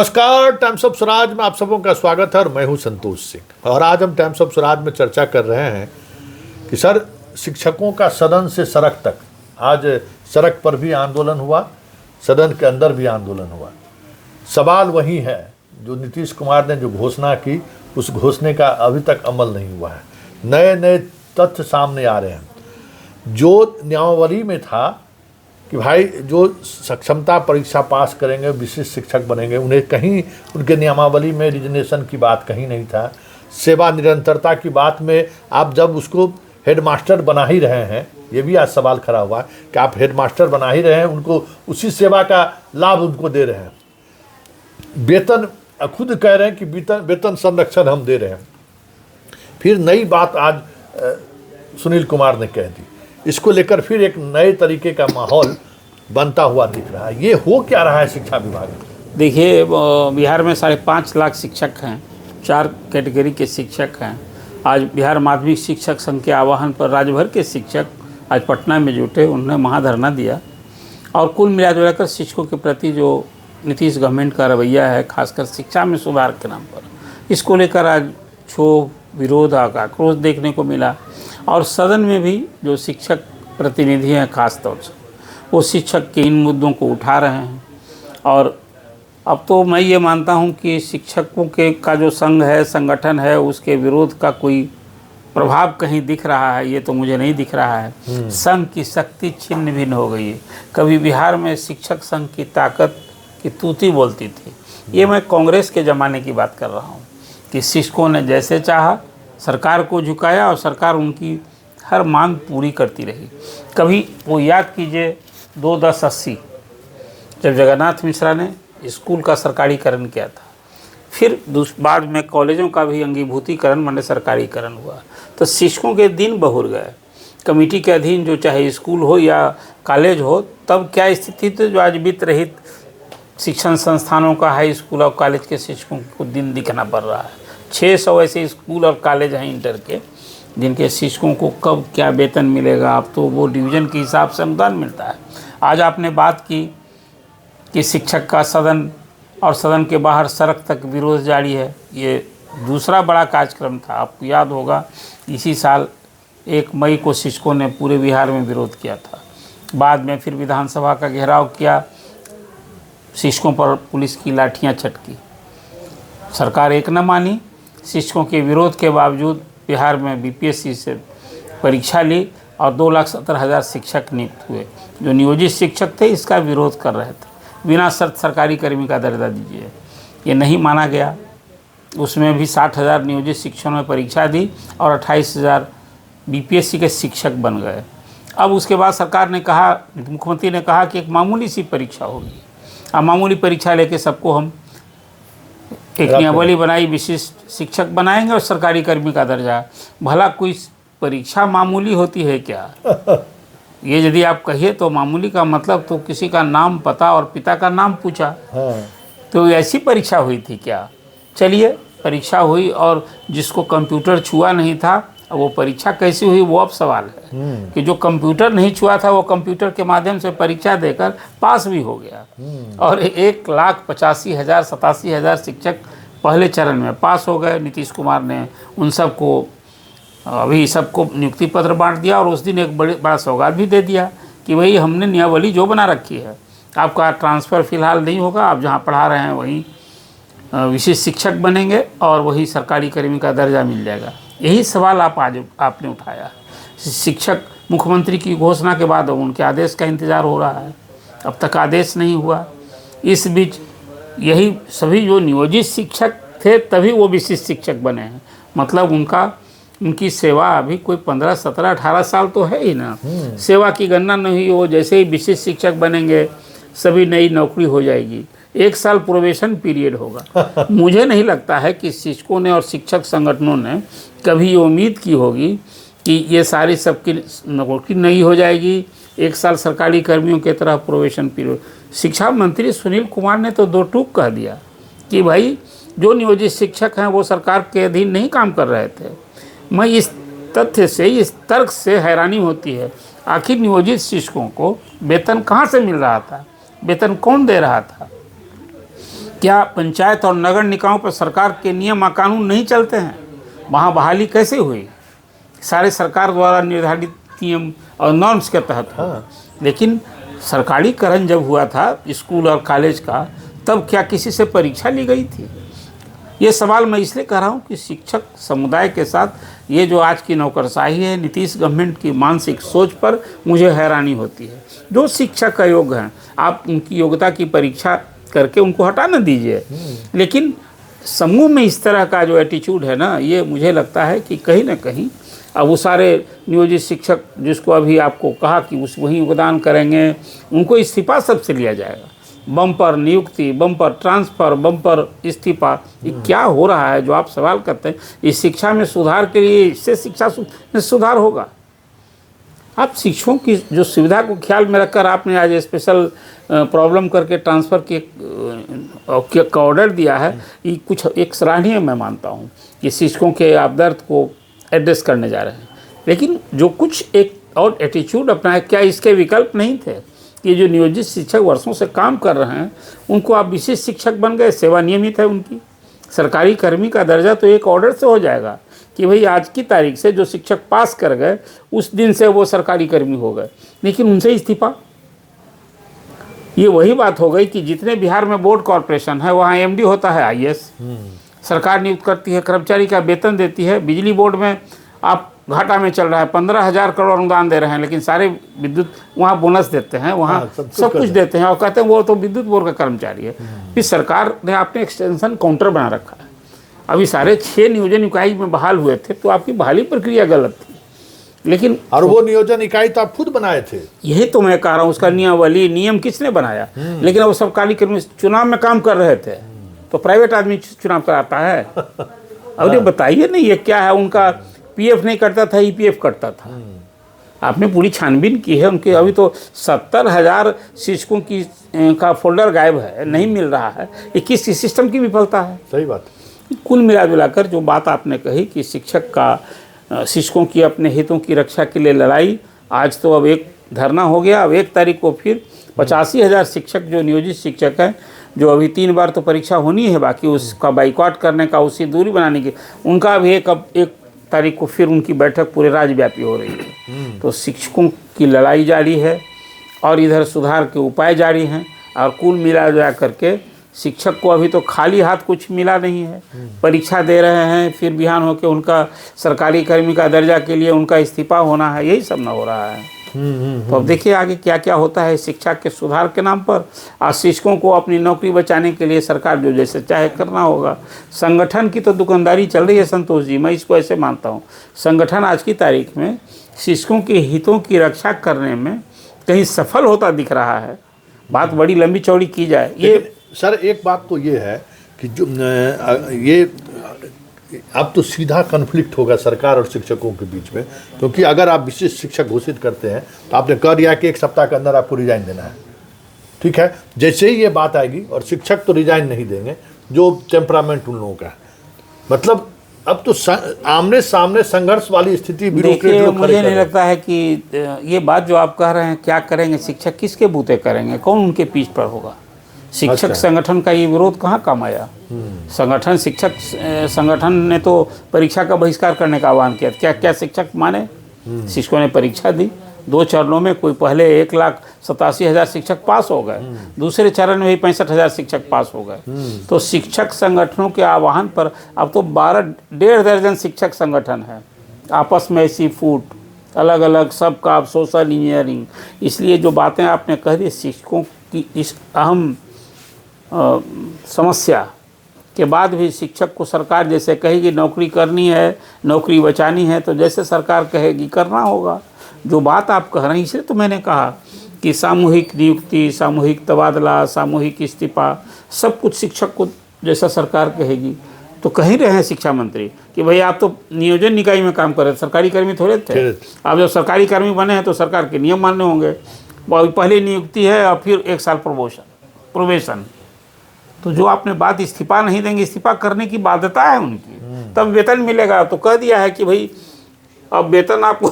नमस्कार, times of Swaraj में आप सबों का स्वागत है और मैं हूं संतोष सिंह। और आज हम टाइम्स ऑफ स्वराज में चर्चा कर रहे हैं कि सर, शिक्षकों का सदन से सड़क तक, आज सड़क पर भी आंदोलन हुआ, सदन के अंदर भी आंदोलन हुआ। सवाल वही है जो नीतीश कुमार ने जो घोषणा की, उस घोषणा का अभी तक अमल नहीं हुआ है। नए नए तथ्य सामने आ रहे हैं। जो नियमावली में था कि भाई जो सक्षमता परीक्षा पास करेंगे विशिष्ट शिक्षक बनेंगे, उन्हें कहीं उनके नियमावली में रिजर्वेशन की बात कहीं नहीं था। सेवा निरंतरता की बात में आप जब उसको हेडमास्टर बना ही रहे हैं, ये भी आज सवाल खड़ा हुआ कि आप हेडमास्टर बना ही रहे हैं, उनको उसी सेवा का लाभ उनको दे रहे हैं। वेतन खुद कह रहे हैं कि वेतन संरक्षण हम दे रहे हैं। फिर नई बात आज सुनील कुमार ने कह दी। इसको लेकर फिर एक नए तरीके का माहौल बनता हुआ दिख रहा है। ये हो क्या रहा है शिक्षा विभाग में? देखिए, बिहार में 5.5 लाख शिक्षक हैं, 4 कैटेगरी के शिक्षक हैं। आज बिहार माध्यमिक शिक्षक संघ के आह्वान पर राज्य भर के शिक्षक आज पटना में जुटे, उन्होंने महाधरना दिया। और कुल मिलाकर शिक्षकों के प्रति जो नीतीश गवर्नमेंट का रवैया है, खासकर शिक्षा में सुधार के नाम पर, इसको लेकर आज क्षोभ, विरोध, आक्रोश देखने को मिला। और सदन में भी जो शिक्षक प्रतिनिधि हैं, खास तौर से वो शिक्षक के इन मुद्दों को उठा रहे हैं। और अब तो मैं ये मानता हूँ कि शिक्षकों के का जो संघ है, संगठन है, उसके विरोध का कोई प्रभाव कहीं दिख रहा है, ये तो मुझे नहीं दिख रहा है। संघ की शक्ति छिन्न भिन्न हो गई है। कभी बिहार में शिक्षक संघ की ताकत की तूती बोलती थी। ये मैं कांग्रेस के ज़माने की बात कर रहा हूँ कि शिक्षकों ने जैसे चाहा सरकार को झुकाया और सरकार उनकी हर मांग पूरी करती रही। कभी वो याद कीजिए 2-10-80 जब जगन्नाथ मिश्रा ने स्कूल का सरकारीकरण किया था, फिर बाद में कॉलेजों का भी अंगीभूतीकरण माने सरकारीकरण हुआ, तो शिक्षकों के दिन बहुर गए। कमेटी के अधीन जो चाहे स्कूल हो या कॉलेज हो, तब क्या स्थिति थी जो आज वित्त रहित शिक्षण संस्थानों का, हाई स्कूल और कॉलेज के शिक्षकों को दिन दिखना पड़ रहा है। 600 ऐसे स्कूल और कॉलेज हैं इंटर के, जिनके शिक्षकों को कब क्या वेतन मिलेगा, अब तो वो डिवीज़न के हिसाब से अनुदान मिलता है। आज आपने बात की कि शिक्षक का सदन और सदन के बाहर सड़क तक विरोध जारी है। ये दूसरा बड़ा कार्यक्रम था। आपको याद होगा इसी साल 1 मई को शिक्षकों ने पूरे बिहार में विरोध किया था। बाद में फिर विधानसभा का घेराव किया, शिक्षकों पर पुलिस की लाठियाँ छटकी, सरकार एक न मानी। शिक्षकों के विरोध के बावजूद बिहार में बीपीएससी से परीक्षा ली और 2,70,000 शिक्षक नियुक्त हुए। जो नियोजित शिक्षक थे इसका विरोध कर रहे थे, बिना शर्त सरकारी कर्मी का दर्जा दीजिए। ये नहीं माना गया। उसमें भी 60,000 नियोजित शिक्षकों ने परीक्षा दी और 28,000 बीपीएससी के शिक्षक बन गए। अब उसके बाद सरकार ने कहा, मुख्यमंत्री ने कहा कि एक मामूली सी परीक्षा होगी। अब मामूली परीक्षा लेके सबको हम एक नियमावली बनाई, विशिष्ट शिक्षक बनाएंगे और सरकारी कर्मी का दर्जा। भला कोई परीक्षा मामूली होती है क्या? ये यदि आप कहिए तो मामूली का मतलब तो किसी का नाम, पता और पिता का नाम पूछा। तो ऐसी परीक्षा हुई थी क्या? चलिए, परीक्षा हुई और जिसको कंप्यूटर छुआ नहीं था, वो परीक्षा कैसी हुई वो अब सवाल है। कि जो कंप्यूटर नहीं छुआ था वो कंप्यूटर के माध्यम से परीक्षा देकर पास भी हो गया। और 1,85,000 शिक्षक पहले चरण में पास हो गए। नीतीश कुमार ने उन सबको अभी सबको नियुक्ति पत्र बांट दिया और उस दिन एक बड़ा सौगात भी दे दिया कि वही हमने नियमावली जो बना रखी है, आपका ट्रांसफ़र फिलहाल नहीं होगा, आप जहाँ पढ़ा रहे हैं वहीं विशिष्ट शिक्षक बनेंगे और वही सरकारी कर्मी का दर्जा मिल जाएगा। यही सवाल आपने उठाया। शिक्षक मुख्यमंत्री की घोषणा के बाद उनके आदेश का इंतज़ार हो रहा है, अब तक आदेश नहीं हुआ। इस बीच यही सभी जो नियोजित शिक्षक थे तभी वो विशिष्ट शिक्षक बने हैं। मतलब उनकी सेवा अभी कोई 15, 17, 18 साल तो है ही ना। सेवा की गणना नहीं हो, जैसे ही विशिष्ट शिक्षक बनेंगे सभी नई नौकरी हो जाएगी। 1 साल प्रोबेशन पीरियड होगा। मुझे नहीं लगता है कि शिक्षकों ने और शिक्षक संगठनों ने कभी उम्मीद की होगी कि ये सारी सबकी नौकरी नहीं हो जाएगी। 1 साल सरकारी कर्मियों की तरह प्रोबेशन पीरियड। शिक्षा मंत्री सुनील कुमार ने तो 2 टूक कह दिया कि भाई जो नियोजित शिक्षक हैं वो सरकार के अधीन नहीं काम कर रहे थे। मैं इस तथ्य से, इस तर्क से हैरानी होती है, आखिर नियोजित शिक्षकों को वेतन कहाँ से मिल रहा था? वेतन कौन दे रहा था? क्या पंचायत और नगर निकायों पर सरकार के नियम और कानून नहीं चलते हैं? वहाँ बहाली कैसे हुई? सारे सरकार द्वारा निर्धारित नियम और नॉर्म्स के तहत हो। लेकिन सरकारीकरण जब हुआ था स्कूल और कॉलेज का, तब क्या किसी से परीक्षा ली गई थी? ये सवाल मैं इसलिए कर रहा हूँ कि शिक्षक समुदाय के साथ ये जो आज की नौकरशाही है, नीतीश गवर्नमेंट की मानसिक सोच पर मुझे हैरानी होती है। जो शिक्षक का योग्य हैं, आप उनकी योग्यता की परीक्षा करके उनको हटा न दीजिए, लेकिन समूह में इस तरह का जो एटीट्यूड है ना, ये मुझे लगता है कि कहीं ना कहीं अब वो सारे नियोजित शिक्षक जिसको अभी आपको कहा कि उस वही योगदान करेंगे, उनको इस्तीफा सबसे लिया जाएगा। बम्पर नियुक्ति, बम्पर ट्रांसफ़र, बम्पर इस्तीफा, ये क्या हो रहा है जो आप सवाल करते हैं? इस शिक्षा में सुधार के लिए इससे शिक्षा में सुधार होगा? आप शिक्षकों की जो सुविधा को ख्याल में रखकर आपने आज स्पेशल प्रॉब्लम करके ट्रांसफ़र का ऑर्डर दिया है, ये कुछ एक सराहनीय मैं मानता हूँ कि शिक्षकों के आप दर्द को एड्रेस करने जा रहे हैं। लेकिन जो कुछ एक और एटीट्यूड अपना है, क्या इसके विकल्प नहीं थे? ये जो नियोजित शिक्षक वर्षों से काम कर रहे हैं, उनको आप विशेष शिक्षक बन गए, सेवा नियमित है उनकी, सरकारी कर्मी का दर्जा तो एक ऑर्डर से हो जाएगा कि भाई आज की तारीख से जो शिक्षक पास कर गए उस दिन से वो सरकारी कर्मी हो गए, लेकिन उनसे इस्तीफा। ये वही बात हो गई कि जितने बिहार में बोर्ड कॉरपोरेशन है वहाँ एमडी होता है आईएएस, सरकार नियुक्त करती है, कर्मचारी का वेतन देती है। बिजली बोर्ड में आप घाटा में चल रहा है, 15,000 करोड़ अनुदान दे रहे हैं, लेकिन सारे विद्युत वहाँ बोनस देते हैं, वहाँ सब कुछ देते हैं और कहते हैं वो तो विद्युत बोर्ड का कर्मचारी है। फिर सरकार ने आपने एक्सटेंशन काउंटर बना रखा है। अभी सारे 6 नियोजन इकाई में बहाल हुए थे, तो आपकी बहाली प्रक्रिया गलत थी। लेकिन और वो नियोजन इकाई तो आप खुद बनाए थे। यही तो मैं कह रहा हूँ, उसका नियमावली नियम किसने बनाया? लेकिन वो सरकारी कर्मी चुनाव में काम कर रहे थे, तो प्राइवेट आदमी चुनाव कराता है? अब ये बताइए नहीं, ये क्या है? उनका पीएफ नहीं कटता था, ईपीएफ कटता था। आपने पूरी छानबीन की है उनके। अभी तो 70,000 शिक्षकों की का फोल्डर गायब है, नहीं मिल रहा है। ये किस सिस्टम की विफलता है? सही बात। कुल मिलाकर जो बात आपने कही कि शिक्षकों की अपने हितों की रक्षा के लिए लड़ाई, आज तो अब एक धरना हो गया। अब 1 तारीख को फिर 85,000 शिक्षक जो नियोजित शिक्षक हैं, जो अभी 3 बार तो परीक्षा होनी है, बाकी उसका बाइकआउट करने का, उससे दूरी बनाने की, उनका भी अब 1 तारीख को फिर उनकी बैठक पूरे राज्यव्यापी हो रही है। तो शिक्षकों की लड़ाई जारी है और इधर सुधार के उपाय जारी हैं। और कुल मिला करके शिक्षक को अभी तो खाली हाथ कुछ मिला नहीं है। परीक्षा दे रहे हैं, फिर बिहान होकर उनका सरकारी कर्मी का दर्जा के लिए उनका इस्तीफा होना है, यही सब न हो रहा है। तो अब देखिए आगे क्या क्या होता है शिक्षा के सुधार के नाम पर। आज शिक्षकों को अपनी नौकरी बचाने के लिए सरकार जो जैसे चाहे करना होगा। संगठन की तो दुकानदारी चल रही है संतोष जी, मैं इसको ऐसे मानता हूँ। संगठन आज की तारीख में शिक्षकों के हितों की रक्षा करने में कहीं सफल होता दिख रहा है। बात बड़ी लंबी चौड़ी की जाए। ये सर एक बात तो ये है कि जो ये अब तो सीधा कन्फ्लिक्ट होगा सरकार और शिक्षकों के बीच में, क्योंकि अगर आप विशेष शिक्षक घोषित करते हैं तो आपने कह दिया कि 1 सप्ताह के अंदर आपको रिजाइन देना है, ठीक है। जैसे ही ये बात आएगी, और शिक्षक तो रिजाइन नहीं देंगे, जो टेम्परामेंट उन लोगों का है, मतलब अब तो आमने सामने संघर्ष वाली स्थिति। देखिए मुझे नहीं लगता है कि ये बात जो आप कह रहे हैं, क्या करेंगे शिक्षक, किसके बूते करेंगे, कौन उनके पीछ पर होगा? शिक्षक संगठन का ये विरोध कहाँ काम आया? शिक्षक संगठन ने तो परीक्षा का बहिष्कार करने का आह्वान किया। क्या शिक्षक माने? शिक्षकों ने परीक्षा दी 2 चरणों में। कोई पहले 1,87,000 शिक्षक पास हो गए, दूसरे चरण में भी 65,000 शिक्षक पास हो गए। तो शिक्षक संगठनों के आह्वान पर अब तो 1.5 दर्जन शिक्षक संगठन है, आपस में ऐसी फूट अलग अलग सबका, सोशल इंजीनियरिंग। इसलिए जो बातें आपने कह दी, शिक्षकों की इस अहम समस्या के बाद भी शिक्षक को सरकार जैसे कहेगी नौकरी करनी है, नौकरी बचानी है, तो जैसे सरकार कहेगी करना होगा। जो बात आप कह रहे हैं, इसलिए तो मैंने कहा कि सामूहिक नियुक्ति, सामूहिक तबादला, सामूहिक इस्तीफा, सब कुछ शिक्षक को जैसा सरकार कहेगी। तो कह ही रहे हैं शिक्षा मंत्री कि भाई आप तो नियोजन निकाय में काम कर रहे थे, सरकारी कर्मी थोड़े थे। आप जब सरकारी कर्मी बने हैं तो सरकार के नियम मानने होंगे। पहले नियुक्ति है और फिर 1 साल प्रोबेशन। तो जो आपने बात इस्तीफा नहीं देंगे, इस्तीफा करने की बाध्यता है उनकी, तब वेतन मिलेगा। तो कह दिया है कि भाई अब वेतन आपको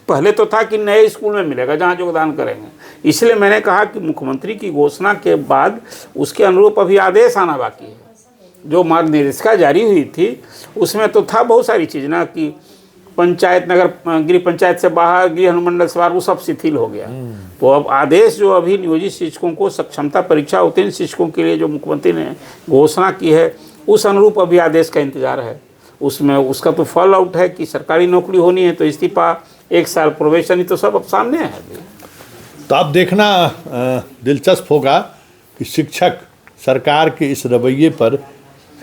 पहले तो था कि नए स्कूल में मिलेगा जहाँ योगदान करेंगे, इसलिए मैंने कहा कि मुख्यमंत्री की घोषणा के बाद उसके अनुरूप अभी आदेश आना बाकी है। जो मार्गदर्शिका जारी हुई थी उसमें तो था बहुत सारी चीज़ ना, कि पंचायत नगर गृह पंचायत से बाहर, गृह अनुमंडल से बाहर, वो सब शिथिल हो गया। तो अब आदेश जो अभी नियोजित शिक्षकों को सक्षमता परीक्षा उत्तीर्ण शिक्षकों के लिए जो मुख्यमंत्री ने घोषणा की है, उस अनुरूप अभी आदेश का इंतजार है। उसमें उसका तो फॉल आउट है कि सरकारी नौकरी होनी है तो इस्तीफा, 1 साल प्रोबेशन, तो सब अब सामने है अभी। तो अब देखना दिलचस्प होगा कि शिक्षक सरकार के इस रवैये पर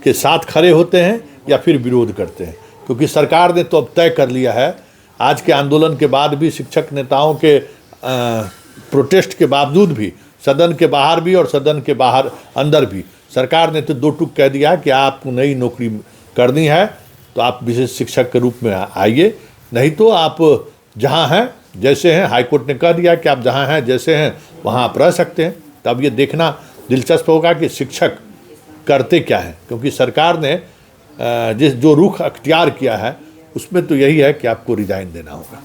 के साथ खड़े होते हैं या फिर विरोध करते हैं, क्योंकि सरकार ने तो अब तय कर लिया है। आज के आंदोलन के बाद भी शिक्षक नेताओं के प्रोटेस्ट के बावजूद भी, सदन के बाहर भी और सदन के बाहर अंदर भी, सरकार ने तो 2 टूक कह दिया कि आपको नई नौकरी करनी है तो आप विशेष शिक्षक के रूप में आइए, नहीं तो आप जहां हैं जैसे हैं, हाईकोर्ट ने कह दिया कि आप जहां हैं जैसे हैं वहां आप रह सकते हैं। तो अब ये देखना दिलचस्प होगा कि शिक्षक करते क्या हैं, क्योंकि सरकार ने जो रुख अख्तियार किया है उसमें तो यही है कि आपको रिजाइन देना होगा।